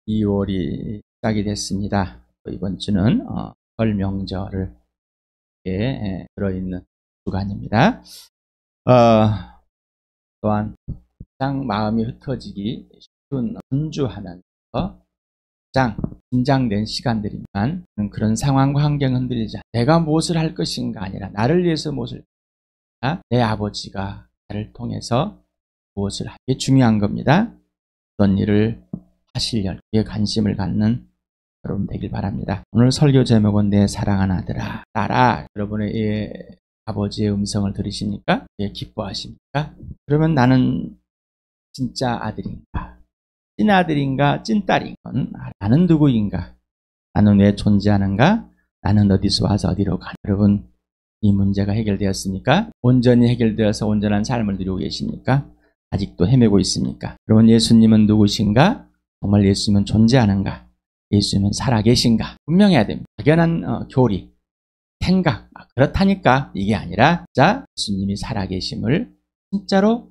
2월이 시작이 됐습니다. 이번 주는 설 명절을 들어있는 주간입니다. 또한 가장 마음이 흩어지기 쉬운 연주하면서 가장 긴장된 시간들이지만 그런 상황과 환경을 흔들리지 않아 내가 무엇을 할 것인가 아니라 나를 위해서 무엇을 내 아버지가 나를 통해서 무엇을 하게 중요한 겁니다. 어떤 일을 하실 열기에 관심을 갖는 여러분 되길 바랍니다. 오늘 설교 제목은 내 사랑하는 아들아, 딸아. 여러분의 아버지의 음성을 들으십니까? 기뻐하십니까? 그러면 나는 진짜 아들인가? 찐 아들인가? 찐 딸인가? 나는 누구인가? 나는 왜 존재하는가? 나는 어디서 와서 어디로 가나? 여러분, 이 문제가 해결되었습니까? 온전히 해결되어서 온전한 삶을 누리고 계십니까? 아직도 헤매고 있습니까? 여러분, 예수님은 누구신가? 정말 예수님은 존재하는가? 예수님은 살아계신가? 분명해야 됩니다. 막연한 교리, 생각, 그렇다니까 이게 아니라 자 예수님이 살아계심을 진짜로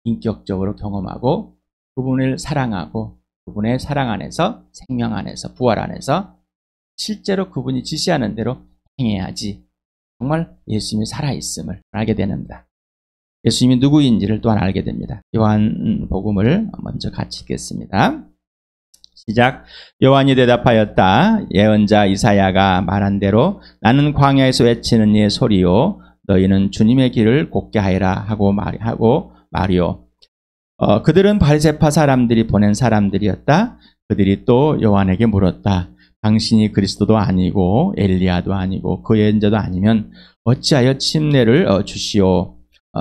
인격적으로 경험하고 그분을 사랑하고 그분의 사랑 안에서 생명 안에서 부활 안에서 실제로 그분이 지시하는 대로 행해야지 정말 예수님이 살아있음을 알게 됩니다. 예수님이 누구인지를 또한 알게 됩니다. 요한복음을 먼저 같이 읽겠습니다. 시작. 요한이 대답하였다. 예언자 이사야가 말한 대로 나는 광야에서 외치는 이의 소리요 너희는 주님의 길을 곱게 하리라 하고 말이요. 그들은 바리새파 사람들이 보낸 사람들이었다. 그들이 또 요한에게 물었다. 당신이 그리스도도 아니고 엘리야도 아니고 그 예언자도 아니면 어찌하여 침례를 주시오.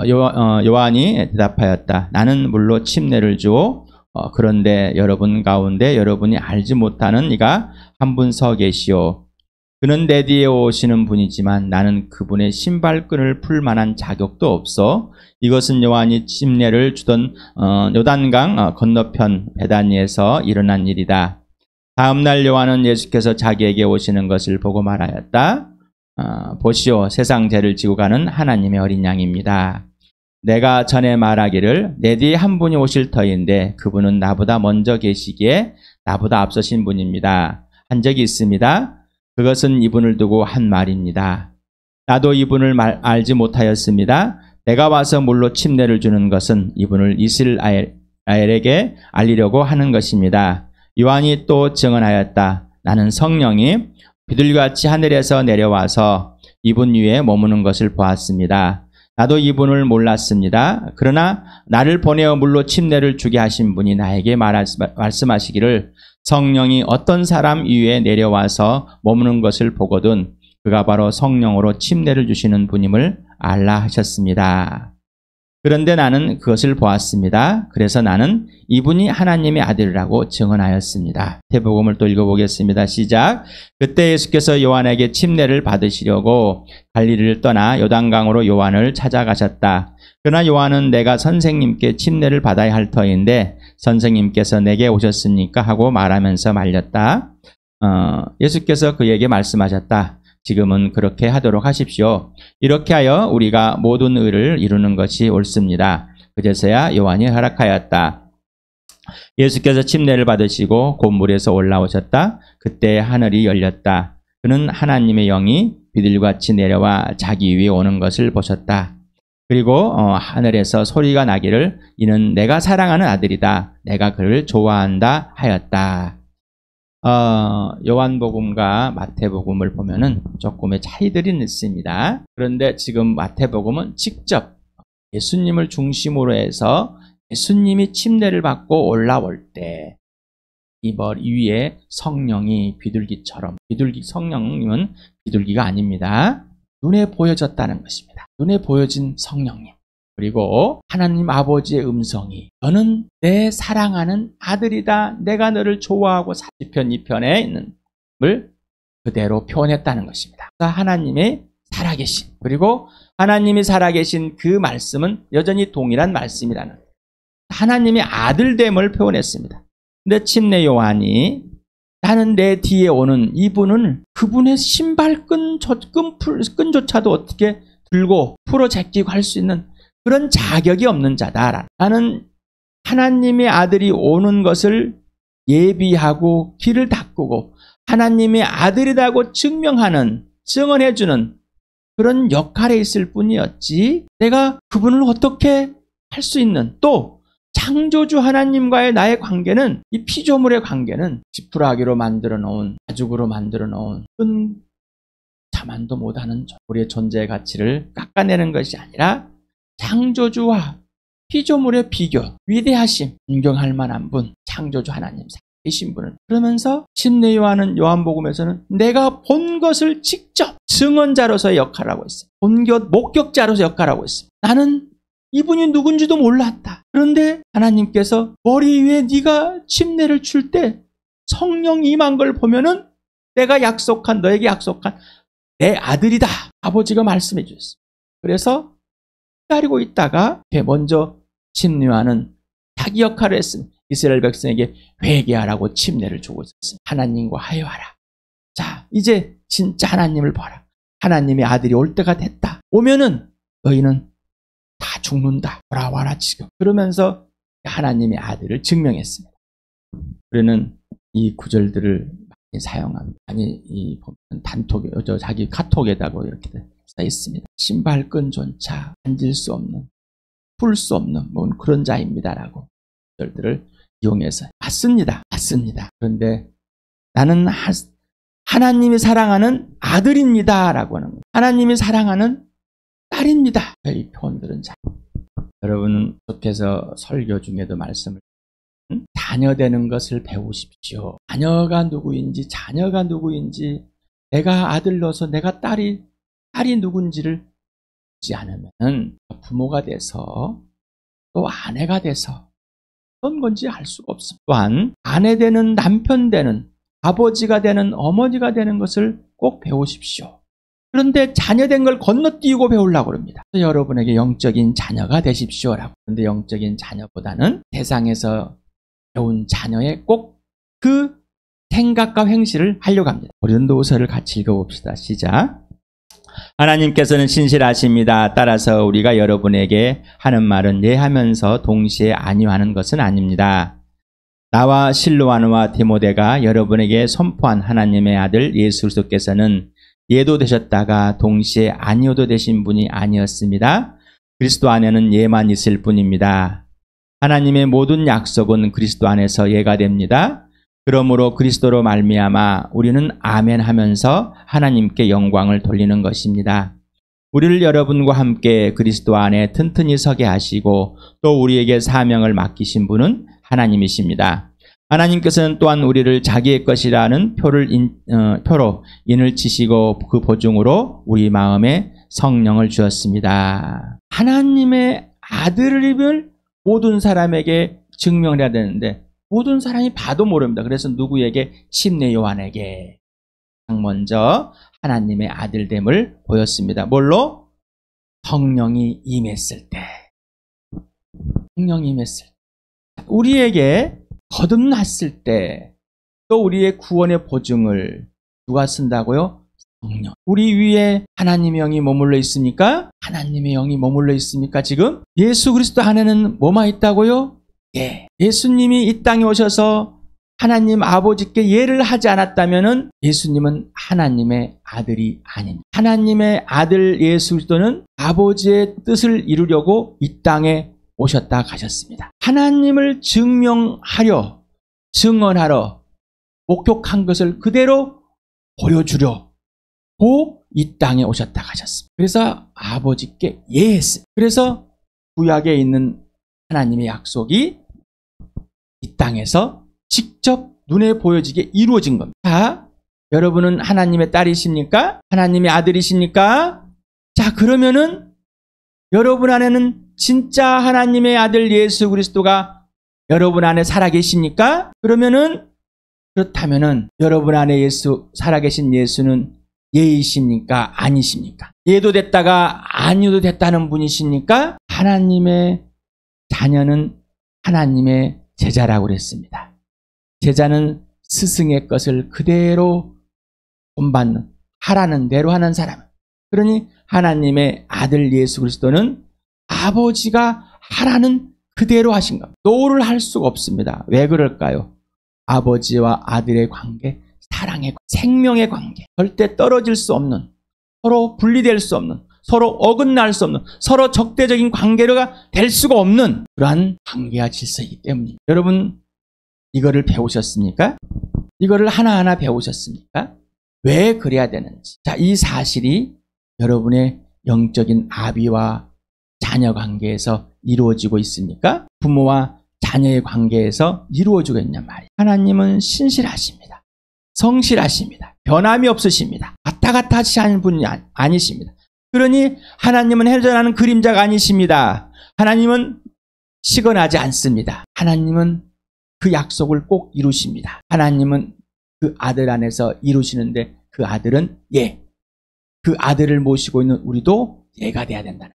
요한이 대답하였다. 나는 물로 침례를 주오. 그런데 여러분 가운데 여러분이 알지 못하는 이가 한 분 서 계시오. 그는 내 뒤에 오시는 분이지만 나는 그분의 신발끈을 풀 만한 자격도 없어. 이것은 요한이 침례를 주던 요단강 건너편 베다니에서 일어난 일이다. 다음 날 요한은 예수께서 자기에게 오시는 것을 보고 말하였다. 보시오, 세상 죄를 지고 가는 하나님의 어린 양입니다. 내가 전에 말하기를 내 뒤에 한 분이 오실 터인데 그분은 나보다 먼저 계시기에 나보다 앞서신 분입니다. 한 적이 있습니다. 그것은 이분을 두고 한 말입니다. 나도 이분을 알지 못하였습니다. 내가 와서 물로 침례를 주는 것은 이분을 이스라엘에게 알리려고 하는 것입니다. 요한이 또 증언하였다. 나는 성령이 비둘기같이 하늘에서 내려와서 이분 위에 머무는 것을 보았습니다. 나도 이분을 몰랐습니다. 그러나 나를 보내어 물로 침례를 주게 하신 분이 나에게 말씀하시기를 성령이 어떤 사람 위에 내려와서 머무는 것을 보거든 그가 바로 성령으로 침례를 주시는 분임을 알라 하셨습니다. 그런데 나는 그것을 보았습니다. 그래서 나는 이분이 하나님의 아들이라고 증언하였습니다. 마태복음을 또 읽어보겠습니다. 시작. 그때 예수께서 요한에게 침례를 받으시려고 갈릴리를 떠나 요단강으로 요한을 찾아가셨다. 그러나 요한은 내가 선생님께 침례를 받아야 할 터인데 선생님께서 내게 오셨습니까? 하고 말하면서 말렸다. 예수께서 그에게 말씀하셨다. 지금은 그렇게 하도록 하십시오. 이렇게 하여 우리가 모든 의를 이루는 것이 옳습니다. 그제서야 요한이 허락하였다. 예수께서 침례를 받으시고 곧 물에서 올라오셨다. 그때 하늘이 열렸다. 그는 하나님의 영이 비둘기같이 내려와 자기 위에 오는 것을 보셨다. 그리고 하늘에서 소리가 나기를 이는 내가 사랑하는 아들이다. 내가 그를 좋아한다 하였다. 요한복음과 마태복음을 보면은 조금의 차이들이 있습니다. 그런데 지금 마태복음은 직접 예수님을 중심으로 해서 예수님이 침례를 받고 올라올 때 이 머리 위에 성령이 비둘기처럼 성령님은 비둘기가 아닙니다. 눈에 보여졌다는 것입니다. 눈에 보여진 성령님. 그리고 하나님 아버지의 음성이 너는 내 사랑하는 아들이다. 내가 너를 좋아하고 시편 2편에 있는 걸 그대로 표현했다는 것입니다. 하나님의 살아계신 그리고 하나님이 살아계신 그 말씀은 여전히 동일한 말씀이라는 하나님의 아들됨을 표현했습니다. 근데 침례 요한이 나는 내 뒤에 오는 이분은 그분의 끈조차도 어떻게 들고 풀어 제끼고 할 수 있는 그런 자격이 없는 자다. 나는 하나님의 아들이 오는 것을 예비하고 길을 닦고 하나님의 아들이라고 증언해주는 그런 역할에 있을 뿐이었지, 내가 그분을 어떻게 할 수 있는, 또 창조주 하나님과의 나의 관계는, 이 피조물의 관계는 지푸라기로 만들어 놓은, 가죽으로 만들어 놓은 큰 자만도 못하는 우리의 존재의 가치를 깎아내는 것이 아니라 창조주와 피조물의 비교, 위대하심, 존경할 만한 분, 창조주 하나님 살아계신 분을, 그러면서 침례 요한은 요한복음에서는 내가 본 것을 직접 증언자로서의 역할을 하고 있어요. 본 것 목격자로서 역할을 하고 있어요. 나는 이분이 누군지도 몰랐다. 그런데 하나님께서 머리 위에 네가 침례를 줄 때 성령 임한 걸 보면은 내가 너에게 약속한 내 아들이다. 아버지가 말씀해 주셨어요. 그래서 기다리고 있다가 먼저 침례 요한은 자기 역할을 했습니다. 이스라엘 백성에게 회개하라고 침례를 주고 있었습니다. 하나님과 화해하라. 자, 이제 진짜 하나님을 봐라. 하나님의 아들이 올 때가 됐다. 오면은 너희는 다 죽는다. 돌아와라 지금. 그러면서 하나님의 아들을 증명했습니다. 우리는 이 구절들을 많이 사용합니다. 이 보면 단톡에, 자기 카톡에다가 이렇게 써 있습니다. 신발끈조차 만질 수 없는, 풀 수 없는 그런 자입니다라고 구절들을 이용해서 맞습니다. 그런데 나는 하나님이 사랑하는 아들입니다라고 하는 거예요. 하나님이 사랑하는 딸입니다. 이 표현들은 잘. 여러분은 계속해서 설교 중에도 말씀을 자녀 되는 것을 배우십시오. 자녀가 누구인지 내가 아들로서 내가 딸이 누군지를 보지 않으면 부모가 돼서 또 아내가 돼서 어떤 건지 알 수가 없습니다. 또한 아내 되는, 남편 되는, 아버지가 되는, 어머니가 되는 것을 꼭 배우십시오. 그런데 자녀된 걸 건너뛰고 배우려고 합니다. 여러분에게 영적인 자녀가 되십시오라고. 그런데 영적인 자녀보다는 세상에서 배운 자녀의 꼭 그 생각과 행실을 하려고 합니다. 고린도후서를 같이 읽어봅시다. 시작. 하나님께서는 신실하십니다. 따라서 우리가 여러분에게 하는 말은 예 하면서 동시에 아니요 하는 것은 아닙니다. 나와 실로아누와 디모데가 여러분에게 선포한 하나님의 아들 예수 그리스도께서는 예도 되셨다가 동시에 아니오도 되신 분이 아니었습니다. 그리스도 안에는 예만 있을 뿐입니다. 하나님의 모든 약속은 그리스도 안에서 예가 됩니다. 그러므로 그리스도로 말미암아 우리는 아멘 하면서 하나님께 영광을 돌리는 것입니다. 우리를 여러분과 함께 그리스도 안에 튼튼히 서게 하시고 또 우리에게 사명을 맡기신 분은 하나님이십니다. 하나님께서는 또한 우리를 자기의 것이라는 표로 인을 치시고 그 보증으로 우리 마음에 성령을 주었습니다. 하나님의 아들임을 모든 사람에게 증명을 해야 되는데 모든 사람이 봐도 모릅니다. 그래서 누구에게? 침례 요한에게 먼저 하나님의 아들됨을 보였습니다. 뭘로? 성령이 임했을 때. 성령이 임했을 때. 우리에게 거듭났을 때 또 우리의 구원의 보증을 누가 쓴다고요? 성령. 우리 위에 하나님의 영이 머물러 있습니까? 하나님의 영이 머물러 있습니까? 지금 예수 그리스도 안에는 뭐만 있다고요? 예. 예수님이 이 땅에 오셔서 하나님 아버지께 예를 하지 않았다면은 예수님은 하나님의 아들이 아닙니다. 하나님의 아들 예수 그리스도는 아버지의 뜻을 이루려고 이 땅에 오셨다 가셨습니다. 하나님을 증언하러 목격한 것을 그대로 보여주려고 이 땅에 오셨다 가셨습니다. 그래서 아버지께 예했습니다. 그래서 구약에 있는 하나님의 약속이 이 땅에서 직접 눈에 보여지게 이루어진 겁니다. 자, 여러분은 하나님의 딸이십니까? 하나님의 아들이십니까? 자, 그러면은 여러분 안에는 진짜 하나님의 아들 예수 그리스도가 여러분 안에 살아계십니까? 그렇다면은 여러분 안에 살아계신 예수는 예이십니까? 아니십니까? 예도 됐다가 아니도 됐다는 분이십니까? 하나님의 자녀는 하나님의 제자라고 그랬습니다. 제자는 스승의 것을 그대로 본받는, 하라는 대로 하는 사람. 그러니 하나님의 아들 예수 그리스도는 아버지가 하라는 그대로 하신 겁니다. 노를 할 수가 없습니다. 왜 그럴까요? 아버지와 아들의 관계, 사랑의, 생명의 관계, 절대 떨어질 수 없는, 서로 분리될 수 없는, 서로 어긋날 수 없는, 서로 적대적인 관계가 될 수가 없는 그러한 관계와 질서이기 때문입니다. 여러분, 이거를 배우셨습니까? 이거를 하나하나 배우셨습니까? 왜 그래야 되는지. 자, 이 사실이 여러분의 영적인 아비와 자녀 관계에서 이루어지고 있습니까? 부모와 자녀의 관계에서 이루어지고 있냔 말이에요. 하나님은 신실하십니다. 성실하십니다. 변함이 없으십니다. 왔다 갔다 하시는 분이 아니십니다. 그러니 하나님은 해전하는 그림자가 아니십니다. 하나님은 시건하지 않습니다. 하나님은 그 약속을 꼭 이루십니다. 하나님은 그 아들 안에서 이루시는데 그 아들은 예. 그 아들을 모시고 있는 우리도 예가 돼야 된다는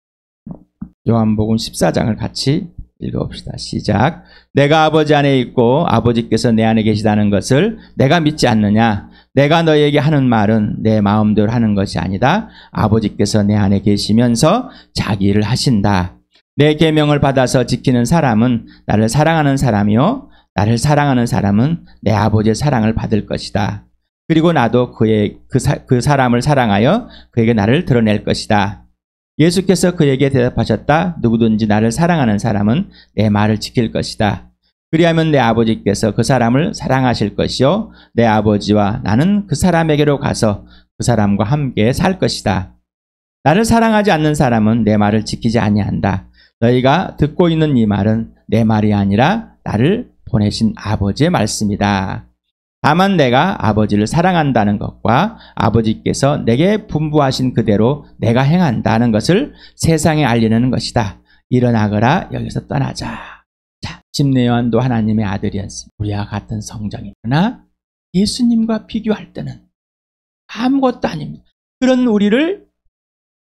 거예요. 요한복음 14장을 같이 읽어봅시다. 시작. 내가 아버지 안에 있고 아버지께서 내 안에 계시다는 것을 내가 믿지 않느냐? 내가 너에게 하는 말은 내 마음대로 하는 것이 아니다. 아버지께서 내 안에 계시면서 자기 일을 하신다. 내 계명을 받아서 지키는 사람은 나를 사랑하는 사람이요. 나를 사랑하는 사람은 내 아버지의 사랑을 받을 것이다. 그리고 나도 그 사람을 사랑하여 그에게 나를 드러낼 것이다. 예수께서 그에게 대답하셨다. 누구든지 나를 사랑하는 사람은 내 말을 지킬 것이다. 그리하면 내 아버지께서 그 사람을 사랑하실 것이요. 내 아버지와 나는 그 사람에게로 가서 그 사람과 함께 살 것이다. 나를 사랑하지 않는 사람은 내 말을 지키지 아니한다. 너희가 듣고 있는 이 말은 내 말이 아니라 나를 보내신 아버지의 말씀이다. 다만 내가 아버지를 사랑한다는 것과 아버지께서 내게 분부하신 그대로 내가 행한다는 것을 세상에 알리는 것이다. 일어나거라 여기서 떠나자. 자, 심내요한도 하나님의 아들이었습니다. 우리와 같은 성정이. 그러나 예수님과 비교할 때는 아무것도 아닙니다. 그런 우리를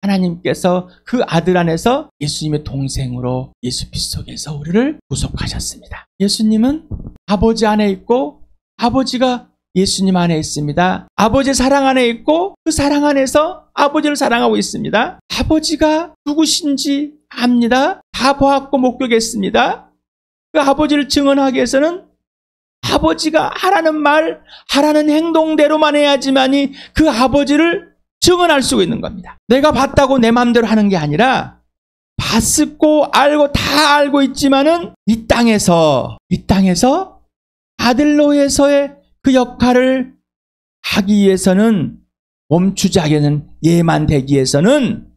하나님께서 그 아들 안에서 예수님의 동생으로 예수 빛 속에서 우리를 구속하셨습니다. 예수님은 아버지 안에 있고 아버지가 예수님 안에 있습니다. 아버지의 사랑 안에 있고 그 사랑 안에서 아버지를 사랑하고 있습니다. 아버지가 누구신지 압니다. 다 보았고 목격했습니다. 그 아버지를 증언하기 위해서는 아버지가 하라는 말, 하라는 행동대로만 해야지만이 그 아버지를 증언할 수 있는 겁니다. 내가 봤다고 내 마음대로 하는 게 아니라 봤고 알고 다 알고 있지만은 이 땅에서 아들로에서의 그 역할을 하기 위해서는 멈추지 않는 예만되기 위해서는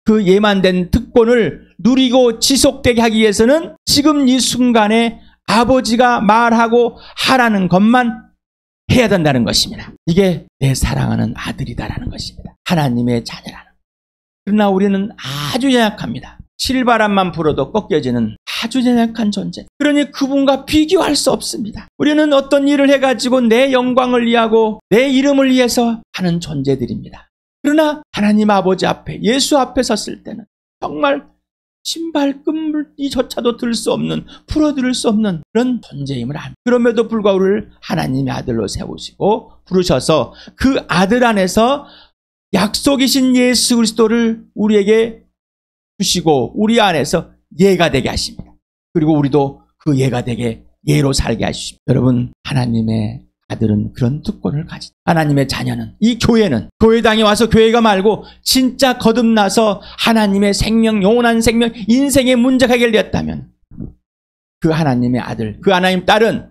그 예만된 특권을 누리고 지속되게 하기 위해서는 지금 이 순간에 아버지가 말하고 하라는 것만 해야 된다는 것입니다. 이게 내 사랑하는 아들이다라는 것입니다. 하나님의 자녀라는 것. 그러나 우리는 아주 연약합니다. 실바람만 불어도 꺾여지는 아주 연약한 존재. 그러니 그분과 비교할 수 없습니다. 우리는 어떤 일을 해가지고 내 영광을 위하고 내 이름을 위해서 하는 존재들입니다. 그러나 하나님 아버지 앞에 예수 앞에 섰을 때는 정말 신발끈이조차도 들 수 없는, 풀어들을 수 없는 그런 존재임을 압니다. 그럼에도 불구하고 우리를 하나님의 아들로 세우시고 부르셔서 그 아들 안에서 약속이신 예수 그리스도를 우리에게 주시고 우리 안에서 예가 되게 하십니다. 그리고 우리도 그 예가 되게 예로 살게 하십니다. 여러분, 하나님의 아들은 그런 특권을 가진, 하나님의 자녀는, 이 교회는 교회당에 와서 교회가 말고 진짜 거듭나서 하나님의 생명, 영원한 생명, 인생의 문제가 해결되었다면 그 하나님의 아들, 그 하나님 딸은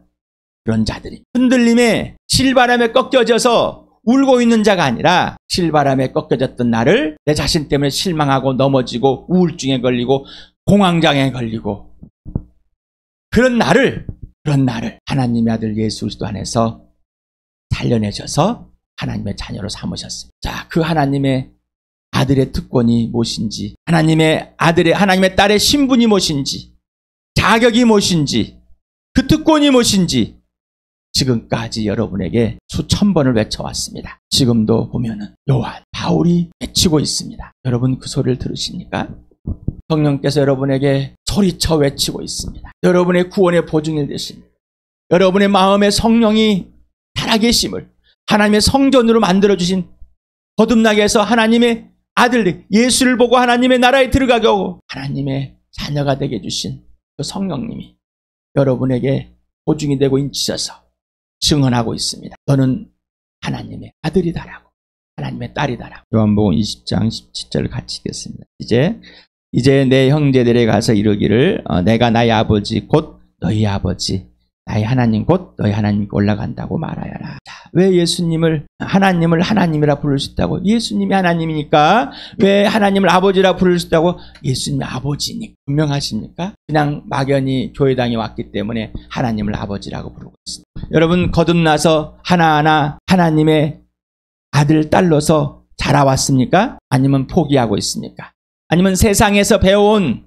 그런 자들이 흔들림에 실바람에 꺾여져서 울고 있는 자가 아니라 실바람에 꺾여졌던 나를 내 자신 때문에 실망하고 넘어지고 우울증에 걸리고 공황장애에 걸리고 그런 나를 하나님의 아들 예수 그리스도 안에서 살려내셔서 하나님의 자녀로 삼으셨습니다. 자, 그 하나님의 아들의 특권이 무엇인지, 하나님의 딸의 신분이 무엇인지, 자격이 무엇인지, 그 특권이 무엇인지 지금까지 여러분에게 수천 번을 외쳐왔습니다. 지금도 보면은 요한, 바울이 외치고 있습니다. 여러분 그 소리를 들으십니까? 성령께서 여러분에게 소리쳐 외치고 있습니다. 여러분의 구원의 보증이 되십니다. 여러분의 마음에 성령이 살아계심을 하나님의 성전으로 만들어주신 거듭나게 해서 하나님의 아들 예수를 보고 하나님의 나라에 들어가게 하고 하나님의 자녀가 되게 해주신 그 성령님이 여러분에게 보증이 되고 인치셔서 증언하고 있습니다. 너는 하나님의 아들이다라고, 하나님의 딸이다라고. 요한복음 20장 17절 같이 읽겠습니다. 이제 내 형제들에 가서 이르기를 내가 나의 아버지 곧 너희 아버지, 나의 하나님 곧 너희 하나님께 올라간다고 말하여라. 자, 왜 예수님을 하나님을 하나님이라 부를 수 있다고? 예수님이 하나님이니까. 왜 하나님을 아버지라 부를 수 있다고? 예수님이 아버지니까. 분명하십니까? 그냥 막연히 교회당에 왔기 때문에 하나님을 아버지라고 부르고 있습니다. 여러분, 거듭나서 하나하나 하나님의 아들, 딸로서 자라왔습니까? 아니면 포기하고 있습니까? 아니면 세상에서 배워온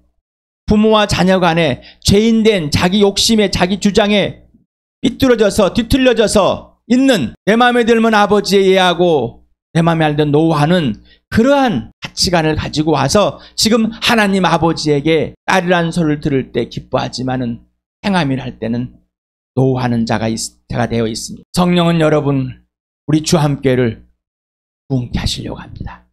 부모와 자녀 간에 죄인된 자기 욕심에, 자기 주장에 삐뚤어져서 뒤틀려져서 있는, 내 마음에 들면 아버지에 의하고 내 마음에 안 드는 노하는 그러한 가치관을 가지고 와서 지금 하나님 아버지에게 딸이라는 소리를 들을 때 기뻐하지만은 행함이라 할 때는 노하는 자가 되어 있습니다. 성령은 여러분, 우리 주와 함께를 부흥케 하시려고 합니다.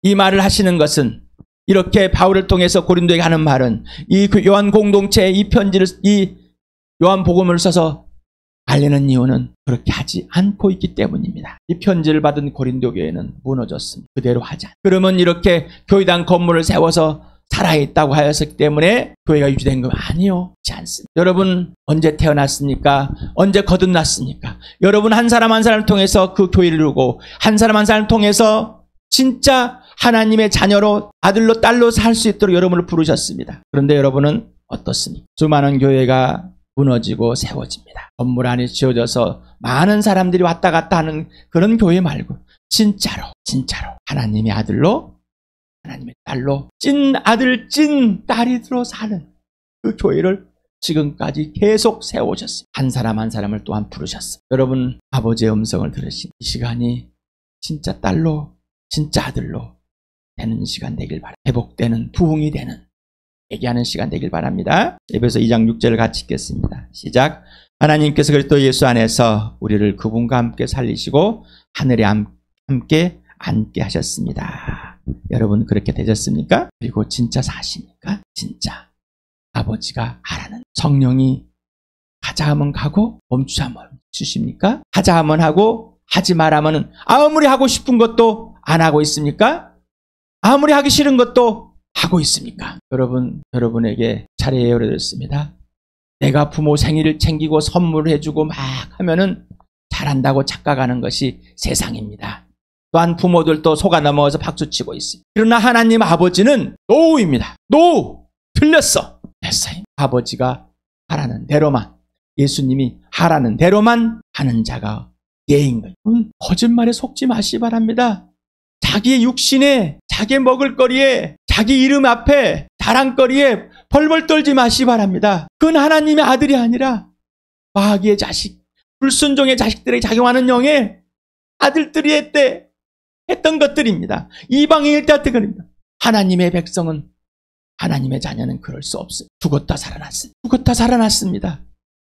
이 말을 하시는 것은, 이렇게 바울을 통해서 고린도에게 하는 말은, 이 요한 공동체에 이 편지를, 이 요한 복음을 써서 알리는 이유는 그렇게 하지 않고 있기 때문입니다. 이 편지를 받은 고린도 교회는 무너졌습니다. 그대로 하지 않습니다. 그러면 이렇게 교회당 건물을 세워서 살아있다고 하였기 때문에 교회가 유지된 거 아니요, 그렇지 않습니다. 여러분, 언제 태어났습니까? 언제 거듭났습니까? 여러분 한 사람 한 사람을 통해서 그 교회를 이루고, 한 사람 한 사람을 통해서 진짜 하나님의 자녀로, 아들로, 딸로 살 수 있도록 여러분을 부르셨습니다. 그런데 여러분은 어떻습니까? 수많은 교회가 무너지고 세워집니다. 건물 안에 지어져서 많은 사람들이 왔다 갔다 하는 그런 교회 말고, 진짜로 하나님의 아들로, 하나님의 딸로, 찐 아들 찐 딸이 들어 사는 그 교회를 지금까지 계속 세우셨습니다. 한 사람 한 사람을 또한 부르셨습니다. 여러분, 아버지의 음성을 들으신 이 시간이 진짜 딸로, 진짜 아들로 되는 시간 되길 바랍니다. 회복되는, 부흥이 되는, 얘기하는 시간 되길 바랍니다. 에베소 2장 6절을 같이 읽겠습니다. 시작. 하나님께서 그리스도 예수 안에서 우리를 그분과 함께 살리시고 하늘에 함께 앉게 하셨습니다. 여러분, 그렇게 되셨습니까? 그리고 진짜 사십니까? 진짜 아버지가 하라는, 성령이 가자 하면 가고 멈추자 하면 멈추십니까? 하자 하면 하고 하지 말하면 아무리 하고 싶은 것도 안 하고 있습니까? 아무리 하기 싫은 것도 하고 있습니까? 여러분에게 차례 예언했습니다. 내가 부모 생일을 챙기고 선물을 해주고 막 하면은 잘한다고 착각하는 것이 세상입니다. 또한 부모들도 속아 넘어가서 박수치고 있습니다. 그러나 하나님 아버지는 노우입니다. 노우! 틀렸어. 됐어요. 아버지가 하라는 대로만, 예수님이 하라는 대로만 하는 자가 예인 거예요. 거짓말에 속지 마시 바랍니다. 자기의 육신에, 자기의 먹을거리에, 자기 이름 앞에, 자랑거리에 벌벌 떨지 마시 바랍니다. 그건 하나님의 아들이 아니라 마귀의 자식, 불순종의 자식들에게 작용하는 영의 아들들이 했던 것들입니다. 이방인일 때 했던 것입니다. 하나님의 백성은, 하나님의 자녀는 그럴 수 없어요. 죽었다 살아났습니다. 죽었다 살아났습니다.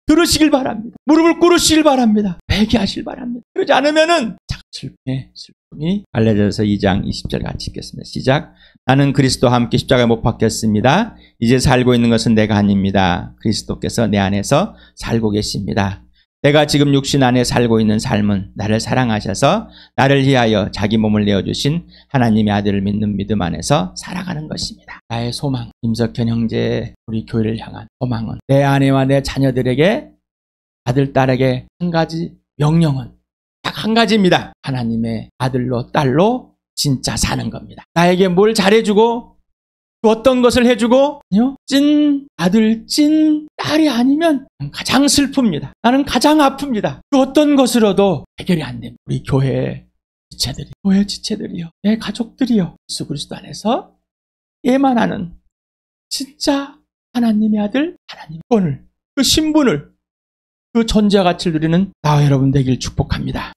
들으시길 바랍니다. 무릎을 꿇으시길 바랍니다. 회개하시길 바랍니다. 그러지 않으면은 슬픔이 갈라져서 2장 20절 같이 읽겠습니다. 시작. 나는 그리스도와 함께 십자가에 못 박혔습니다. 이제 살고 있는 것은 내가 아닙니다. 그리스도께서 내 안에서 살고 계십니다. 내가 지금 육신 안에 살고 있는 삶은 나를 사랑하셔서 나를 위하여 자기 몸을 내어주신 하나님의 아들을 믿는 믿음 안에서 살아가는 것입니다. 나의 소망, 임석현 형제의 우리 교회를 향한 소망은 내 아내와 내 자녀들에게, 아들, 딸에게 한 가지 명령은 딱 한 가지입니다. 하나님의 아들로, 딸로 진짜 사는 겁니다. 나에게 뭘 잘해주고 어떤 것을 해주고 찐 아들, 찐 딸이 아니면 가장 슬픕니다. 나는 가장 아픕니다. 그 어떤 것으로도 해결이 안 됩니다. 우리 교회 지체들이요, 내 가족들이요, 예수 그리스도 안에서 얘만 하는 진짜 하나님의 아들, 하나님의 권을, 그 신분을, 그 존재와 가치를 누리는 나와 여러분 되길 축복합니다.